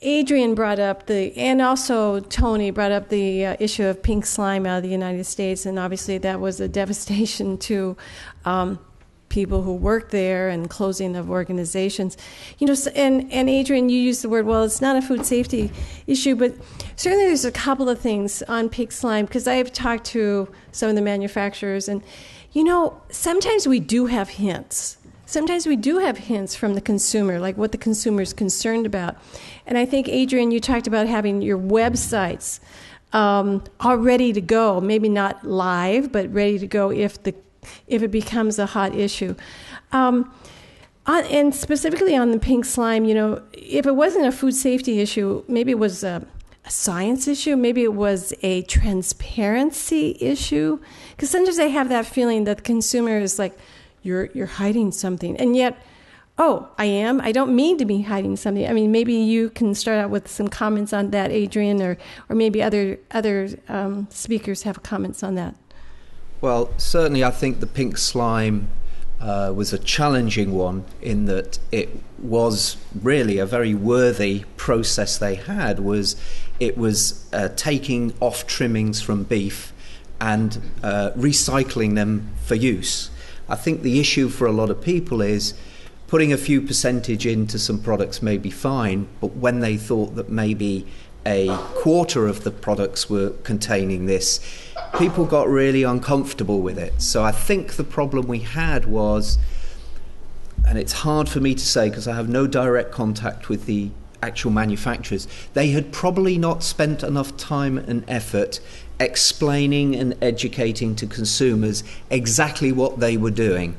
Adrian brought up and also Tony brought up the issue of pink slime out of the United States, and obviously that was a devastation to people who work there and closing of organizations. And Adrian, you used the word, well, it's not a food safety issue, but certainly there's a couple of things on pink slime, because I have talked to some of the manufacturers, and sometimes we do have hints. Sometimes we do have hints from the consumer, like what the consumer is concerned about. And I think, Adrian, you talked about having your websites all ready to go, maybe not live, but ready to go if it becomes a hot issue. And specifically on the pink slime, if it wasn't a food safety issue, maybe it was a science issue, maybe it was a transparency issue. Because sometimes I have that feeling that the consumer is like, you're hiding something. And yet, I am. I don't mean to be hiding something. I mean, maybe you can start out with some comments on that, Adrian, or maybe other speakers have comments on that. Well, certainly I think the pink slime was a challenging one, in that it was really a very worthy process they had. It was taking off trimmings from beef and recycling them for use. I think the issue for a lot of people is putting a few percentage into some products may be fine, but when they thought that maybe a quarter of the products were containing this, people got really uncomfortable with it. So I think the problem we had was, and it's hard for me to say because I have no direct contact with the actual manufacturers, they had probably not spent enough time and effort explaining and educating to consumers exactly what they were doing.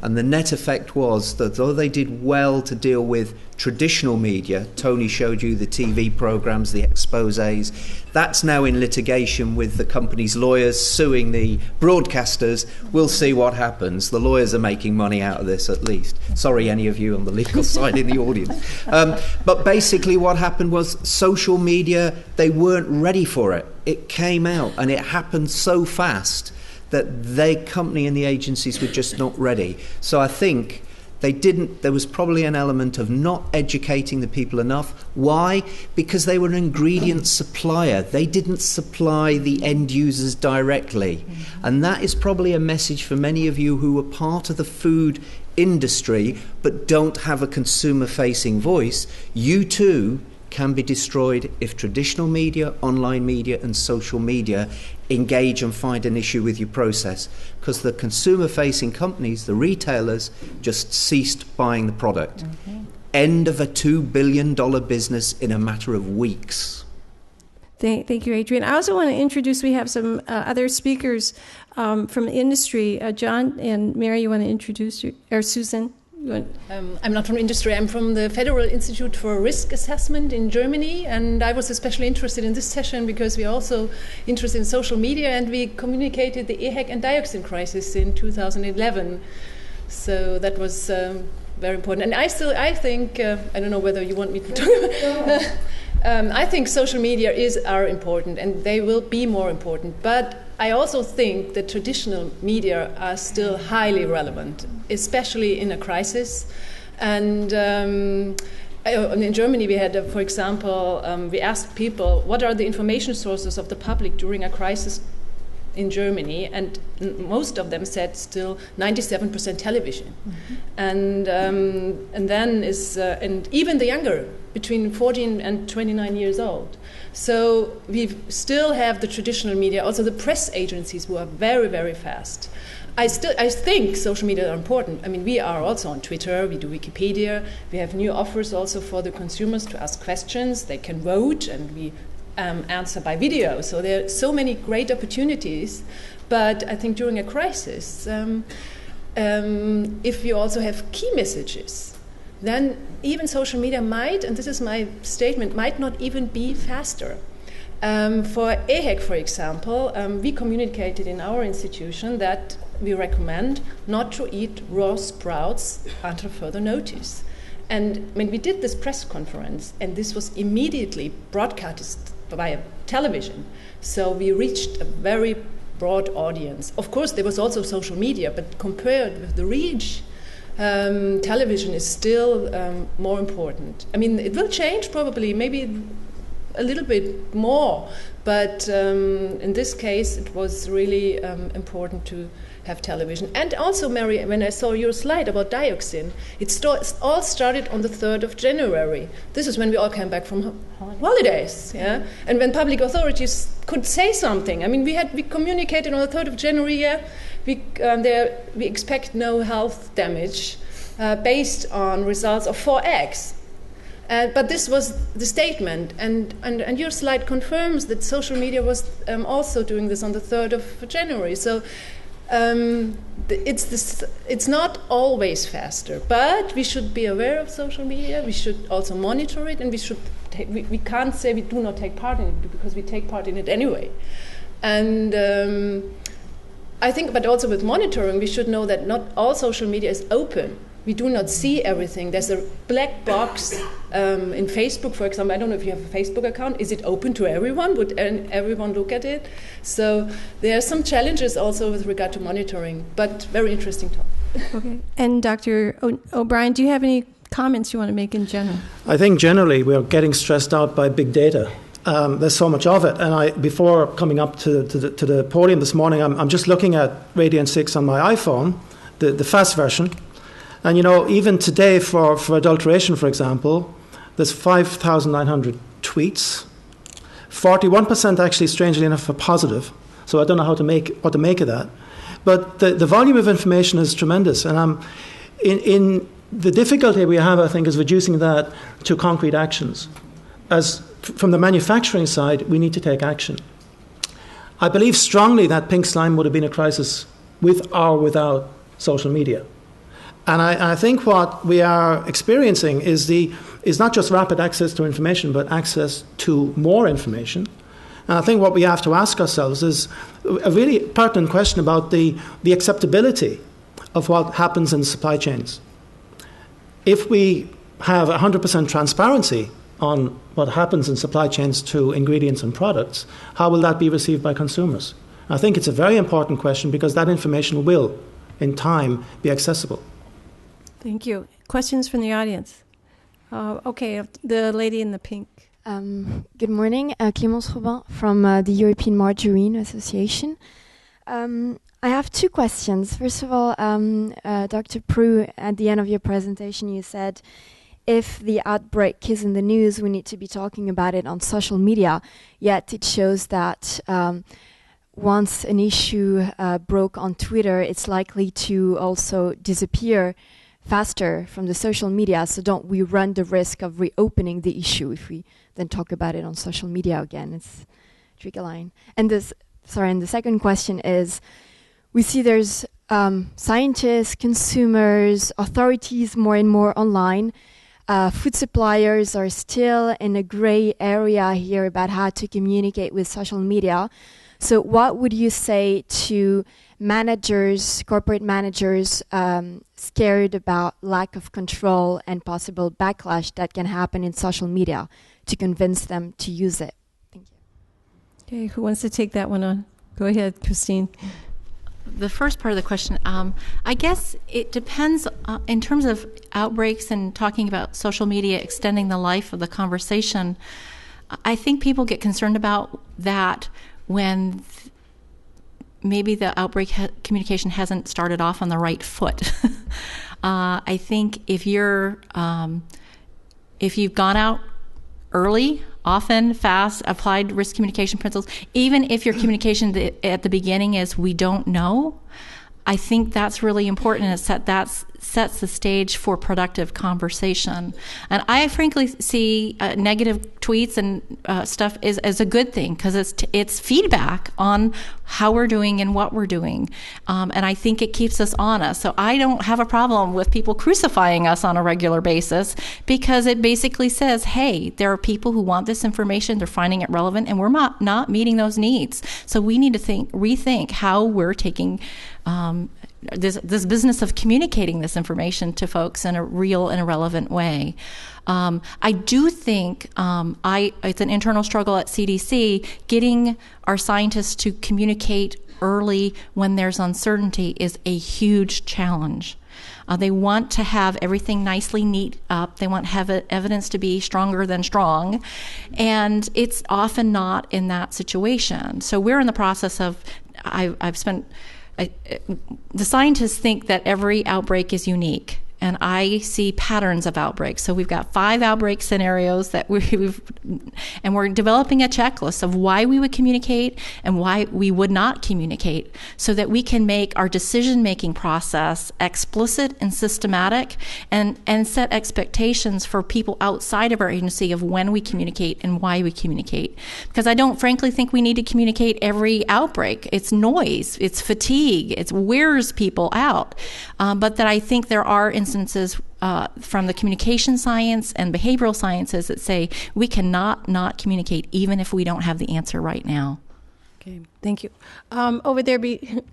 And the net effect was that though they did well to deal with traditional media, Tony showed you the TV programs, the exposés, that's now in litigation with the company's lawyers suing the broadcasters. We'll see what happens. The lawyers are making money out of this, at least. Sorry, any of you on the legal side in the audience. But basically what happened was social media, they weren't ready for it. It came out and it happened so fast that the company and the agencies were just not ready. So I think there was probably an element of not educating the people enough. Why? Because they were an ingredient supplier. They didn't supply the end users directly. And that is probably a message for many of you who are part of the food industry but don't have a consumer-facing voice. You too can be destroyed if traditional media, online media and social media engage and find an issue with your process, because the consumer-facing companies, the retailers, just ceased buying the product. End of a $2 billion business in a matter of weeks. Thank you, Adrian. I also want to introduce, we have some other speakers from the industry. John and Mary, you want to introduce, or Suzan? I'm not from industry. I'm from the Federal Institute for Risk Assessment in Germany, and I was especially interested in this session because we're also interested in social media, and we communicated the EHEC and dioxin crisis in 2011. So that was very important. And I think, I don't know whether you want me to talk about I think social media are important, and they will be more important. But I also think that traditional media are still highly relevant, especially in a crisis. And in Germany, we had, for example, we asked people, what are the information sources of the public during a crisis in Germany? And most of them said still 97% television. And then and even the younger, between 14 and 29 years old. So we still have the traditional media, also the press agencies, who are very, very fast. I think social media are important. I mean, we are also on Twitter, we do Wikipedia, we have new offers also for the consumers to ask questions, they can vote, and we answer by video. So there are so many great opportunities, but I think during a crisis, if you also have key messages, then even social media might, and this is my statement, might not even be faster. For EHEC, for example, we communicated in our institution that we recommend not to eat raw sprouts until further notice. And when we did this press conference, and this was immediately broadcast via television, so we reached a very broad audience. Of course, there was also social media, but compared with the reach television is still more important. I mean, it will change probably, maybe a little bit more, but in this case it was really important to have television. And also, Mary, when I saw your slide about dioxin, it all started on the 3rd of January. This is when we all came back from holidays, yeah? And when public authorities could say something. I mean, we communicated on the 3rd of January, yeah? We expect no health damage based on results of 4 eggs. But this was the statement, and your slide confirms that social media was also doing this on the 3rd of January. So it's not always faster, but we should be aware of social media. We should also monitor it, and we can't say we do not take part in it, because we take part in it anyway. And I think, but also with monitoring, we should know that not all social media is open. We do not see everything. There's a black box in Facebook, for example. I don't know if you have a Facebook account. Is it open to everyone? Would everyone look at it? So there are some challenges also with regard to monitoring, but very interesting topic. Okay. And Dr. O'Brien, do you have any comments you want to make in general? I think generally we are getting stressed out by big data. There's so much of it. And before coming up to the podium this morning, I'm just looking at Radiant 6 on my iPhone, the fast version. And, even today for adulteration, for example, there's 5,900 tweets. 41% actually, strangely enough, are positive. So I don't know what to make of that. But the volume of information is tremendous. And in the difficulty we have, I think, is reducing that to concrete actions. As from the manufacturing side, we need to take action. I believe strongly that pink slime would have been a crisis with or without social media. And I think what we are experiencing is not just rapid access to information, but access to more information. And I think what we have to ask ourselves is a really pertinent question about the acceptability of what happens in supply chains. If we have 100% transparency on what happens in supply chains to ingredients and products, how will that be received by consumers? I think it's a very important question, because that information will, in time, be accessible. Thank you. Questions from the audience? Okay, the lady in the pink. Good morning, Clémence Robin from the European Margarine Association. I have 2 questions. First of all, Dr. Prue, at the end of your presentation, you said if the outbreak is in the news, we need to be talking about it on social media. Yet it shows that once an issue broke on Twitter, it's likely to also disappear faster from the social media. So don't we run the risk of reopening the issue if we then talk about it on social media again? It's a tricky line. And the second question is, we see there's scientists, consumers, authorities more and more online. Food suppliers are still in a gray area here about how to communicate with social media. So what would you say to managers, corporate managers, scared about lack of control and possible backlash that can happen in social media, to convince them to use it? Thank you. Okay, who wants to take that one on? Go ahead, Christine. The first part of the question, I guess it depends in terms of outbreaks and talking about social media extending the life of the conversation. I think people get concerned about that when maybe the outbreak communication hasn't started off on the right foot. I think if you've gone out early, often, fast, applied risk communication principles, even if your communication at the beginning is "we don't know," I think that's really important, and that sets the stage for productive conversation. And I frankly see negative tweets and stuff as a good thing, because it's feedback on how we're doing and what we're doing. And I think it keeps us honest. So I don't have a problem with people crucifying us on a regular basis, because it basically says, hey, there are people who want this information, they're finding it relevant, and we're not meeting those needs. So we need to rethink how we're taking this business of communicating this information to folks in a real and a relevant way. I do think it's an internal struggle at CDC, getting our scientists to communicate early when there's uncertainty is a huge challenge. They want to have everything nicely neat up. They want evidence to be stronger than strong. And it's often not in that situation. So we're in the process of, the scientists think that every outbreak is unique. And I see patterns of outbreaks. So we've got 5 outbreak scenarios that and we're developing a checklist of why we would communicate and why we would not communicate, so that we can make our decision-making process explicit and systematic, and set expectations for people outside of our agency of when we communicate and why we communicate. Because I don't frankly think we need to communicate every outbreak. It's noise, it's fatigue, it wears people out. But that I think there are instances from the communication science and behavioral sciences that say we cannot not communicate even if we don't have the answer right now. Okay, thank you. Over there,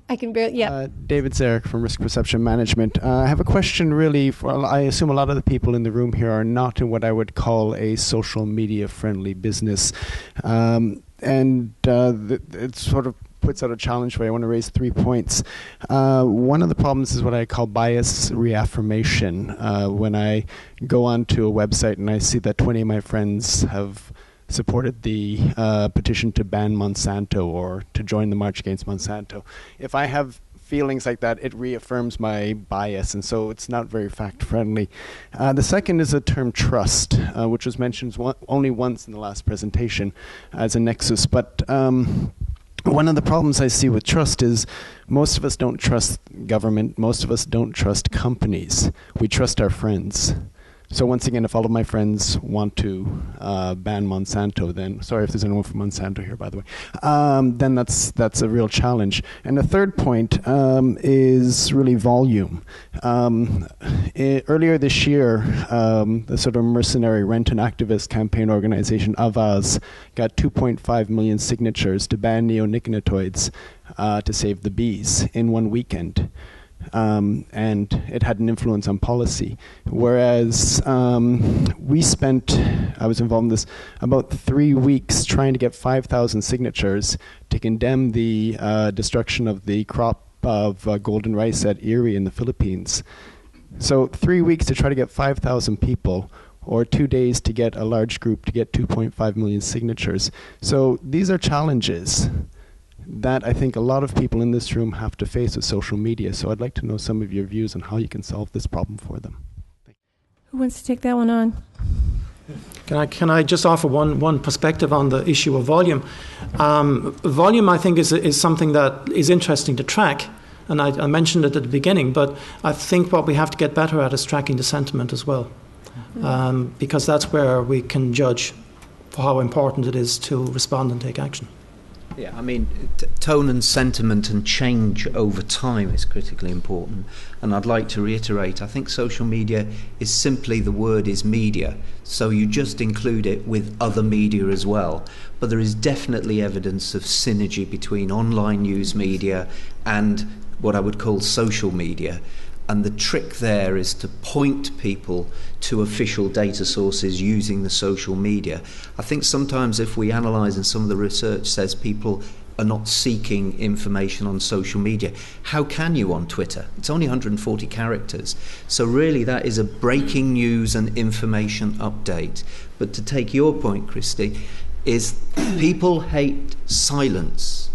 I can barely, yeah. David Zarek from Risk Perception Management. I have a question really for, I assume a lot of the people in the room here are not in what I would call a social media friendly business. It sort of puts out a challenge for you. I want to raise 3 points. One of the problems is what I call bias reaffirmation. When I go onto a website and I see that 20 of my friends have supported the petition to ban Monsanto or to join the march against Monsanto, if I have feelings like that, it reaffirms my bias, and so it's not very fact-friendly. The second is the term trust, which was mentioned only once in the last presentation as a nexus, but one of the problems I see with trust is most of us don't trust government, most of us don't trust companies. We trust our friends. So once again, if all of my friends want to ban Monsanto, then, sorry if there's anyone from Monsanto here, by the way, then that's a real challenge. And the third point is really volume. Earlier this year, the sort of mercenary rent and activist campaign organization Avaz got 2.5 million signatures to ban neonicotinoids to save the bees in one weekend. And it had an influence on policy. Whereas we spent, I was involved in this, about 3 weeks trying to get 5,000 signatures to condemn the destruction of the crop of golden rice at Erie in the Philippines. So 3 weeks to try to get 5,000 people, or 2 days to get a large group to get 2.5 million signatures. So these are challenges that I think a lot of people in this room have to face with social media. So I'd like to know some of your views on how you can solve this problem for them. Who wants to take that one on? Can I just offer one perspective on the issue of volume? Volume, I think, is something that is interesting to track, and I mentioned it at the beginning, but I think what we have to get better at is tracking the sentiment as well, because that's where we can judge for how important it is to respond and take action. Yeah, I mean, tone and sentiment and change over time is critically important. And I'd like to reiterate, I think social media is simply, the word is media. So you just include it with other media as well. But there is definitely evidence of synergy between online news media and what I would call social media. And the trick there is to point people to official data sources using the social media. I think sometimes if we analyse, and some of the research says people are not seeking information on social media. How can you on Twitter? It's only 140 characters. So really that is a breaking news and information update. But to take your point, Christy, is people hate silence.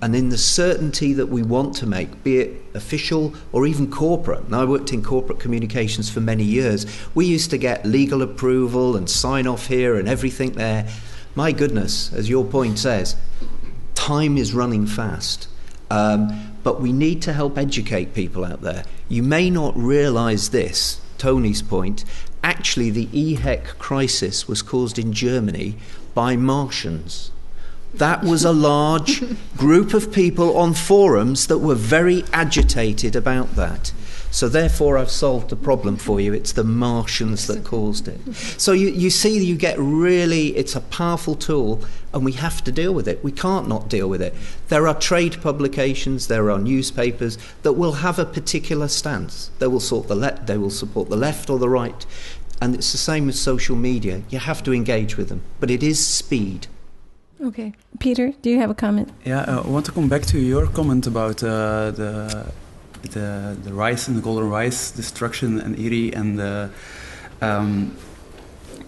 And in the certainty that we want to make, be it official or even corporate, and I worked in corporate communications for many years, we used to get legal approval and sign off here and everything there. My goodness, as your point says, time is running fast. But we need to help educate people out there. You may not realise this, Tony's point, actually the EHEC crisis was caused in Germany by Martians. That was a large group of people on forums that were very agitated about that. So therefore I've solved the problem for you. It's the Martians that caused it. So you see, you get really, it's a powerful tool, and we have to deal with it. We can't not deal with it. There are trade publications, there are newspapers that will have a particular stance. They will support the left or the right. And it's the same with social media. You have to engage with them. But it is speed. Okay. Pieter, do you have a comment? Yeah, I want to come back to your comment about the rice and the golden rice destruction and IRI and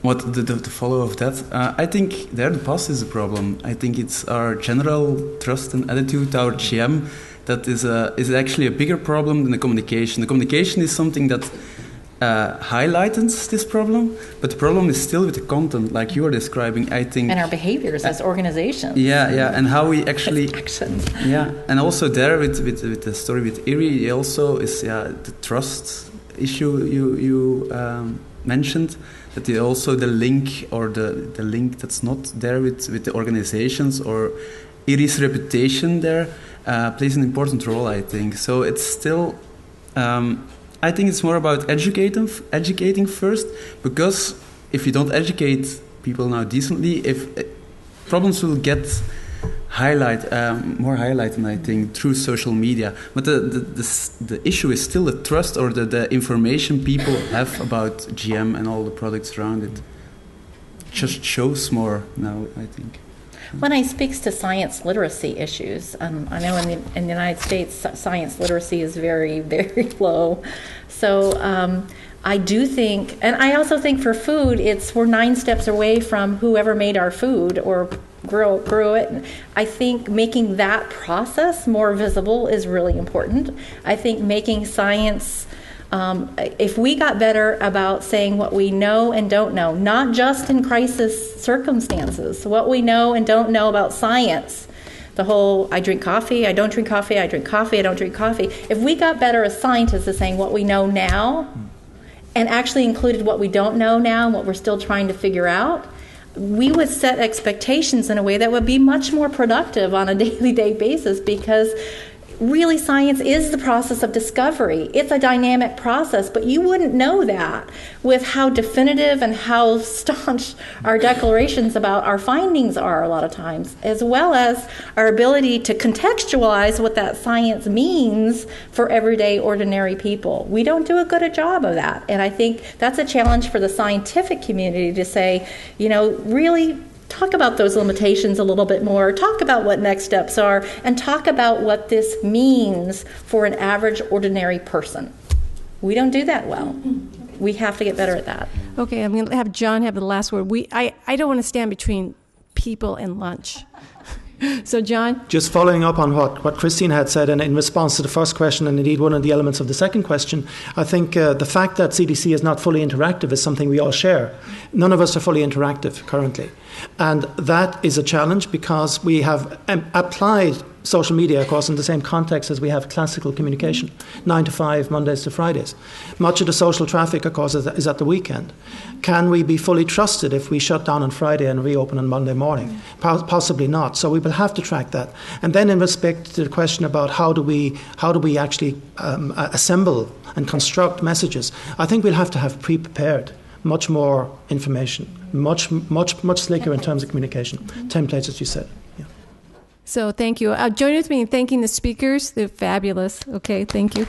what the follow of that. I think there the past is a problem. I think it's our general trust and attitude toward GM that is actually a bigger problem than the communication. The communication is something that highlights this problem, but the problem is still with the content, like you are describing, I think. And our behaviors as organizations. Yeah, and how we actually... actions. Yeah, and also there with the story with IRI, also is the trust issue you mentioned, that also the link or the link that's not there with the organizations or IRI's reputation there plays an important role, I think. So it's still... I think it's more about educating first, because if you don't educate people now decently, if problems will get more highlighted, I think, through social media. But the issue is still the trust or the information people have about GM and all the products around it. Just shows more now, I think. When I speaks to science literacy issues, I know in the United States science literacy is very, very low. So I do think, and I also think for food, we're 9 steps away from whoever made our food or grew it. I think making that process more visible is really important. I think making science, if we got better about saying what we know and don't know, not just in crisis circumstances, what we know and don't know about science, the whole I drink coffee, I don't drink coffee, I drink coffee, I don't drink coffee. If we got better as scientists at saying what we know now and actually included what we don't know now and what we're still trying to figure out, we would set expectations in a way that would be much more productive on a day-to-day basis, because really science is the process of discovery. It's a dynamic process, but you wouldn't know that with how definitive and how staunch our declarations about our findings are a lot of times, as well as our ability to contextualize what that science means for everyday ordinary people. We don't do a good job of that, and I think that's a challenge for the scientific community to say, really talk about those limitations a little bit more, talk about what next steps are, and talk about what this means for an average, ordinary person. We don't do that well. We have to get better at that. Okay, I'm going to have John have the last word. I don't want to stand between people and lunch. So, John? Just following up on what Christine had said, and in response to the first question, and indeed one of the elements of the second question, I think the fact that CDC is not fully interactive is something we all share. None of us are fully interactive currently. And that is a challenge, because we have applied social media, of course, in the same context as we have classical communication, 9 to 5, Mondays to Fridays. Much of the social traffic, of course, is at the weekend. Can we be fully trusted if we shut down on Friday and reopen on Monday morning? Possibly not. So we will have to track that. And then in respect to the question about how do we actually assemble and construct messages, I think we'll have to have pre-prepared much more information, much slicker in terms of communication. Templates, as you said. Yeah. So thank you. Join with me in thanking the speakers. They're fabulous. Okay, thank you.